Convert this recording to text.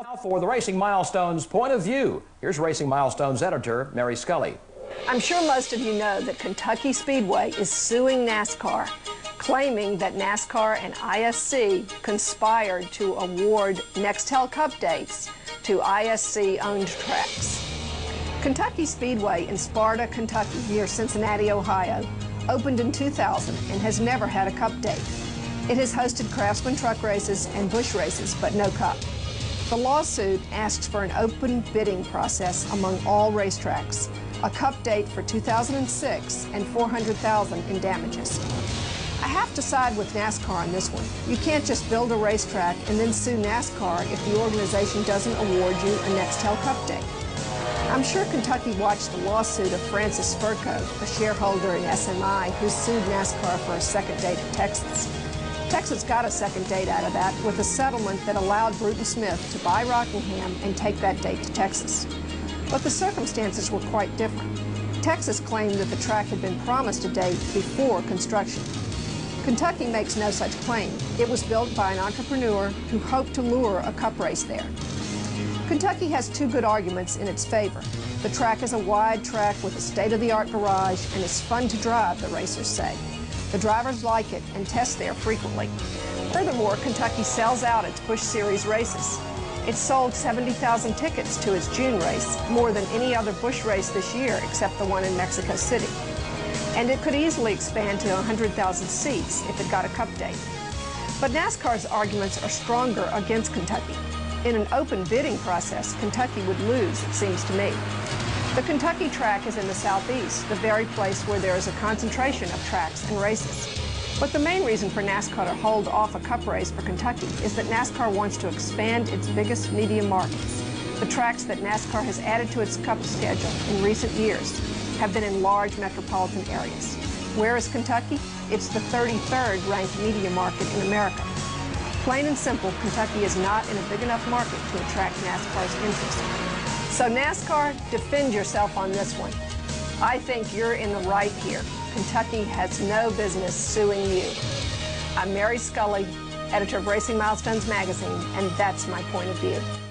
Now for the Racing Milestones point of view, here's Racing Milestones editor Mary Scully. I'm sure most of you know that Kentucky Speedway is suing NASCAR, claiming that NASCAR and ISC conspired to award Nextel Cup dates to ISC-owned tracks. Kentucky Speedway in Sparta, Kentucky, near Cincinnati, Ohio, opened in 2000 and has never had a cup date. It has hosted Craftsman truck races and bush races, but no cup. The lawsuit asks for an open bidding process among all racetracks, a cup date for 2006, and $400,000 in damages. I have to side with NASCAR on this one. You can't just build a racetrack and then sue NASCAR if the organization doesn't award you a Nextel Cup date. I'm sure Kentucky watched the lawsuit of Francis Furco, a shareholder in SMI, who sued NASCAR for a second date at Texas. Texas got a second date out of that with a settlement that allowed Bruton Smith to buy Rockingham and take that date to Texas. But the circumstances were quite different. Texas claimed that the track had been promised a date before construction. Kentucky makes no such claim. It was built by an entrepreneur who hoped to lure a cup race there. Kentucky has two good arguments in its favor. The track is a wide track with a state-of-the-art garage and is fun to drive, the racers say. The drivers like it and test there frequently. Furthermore, Kentucky sells out its Busch Series races. It sold 70,000 tickets to its June race, more than any other Busch race this year except the one in Mexico City. And it could easily expand to 100,000 seats if it got a cup date. But NASCAR's arguments are stronger against Kentucky. In an open bidding process, Kentucky would lose, it seems to me. The Kentucky track is in the southeast, the very place where there is a concentration of tracks and races. But the main reason for NASCAR to hold off a cup race for Kentucky is that NASCAR wants to expand its biggest media markets. The tracks that NASCAR has added to its cup schedule in recent years have been in large metropolitan areas. Where is Kentucky? It's the 33rd ranked media market in America. Plain and simple, Kentucky is not in a big enough market to attract NASCAR's interest. So NASCAR, defend yourself on this one. I think you're in the right here. Kentucky has no business suing you. I'm Mary Scully, editor of Racing Milestones magazine, and that's my point of view.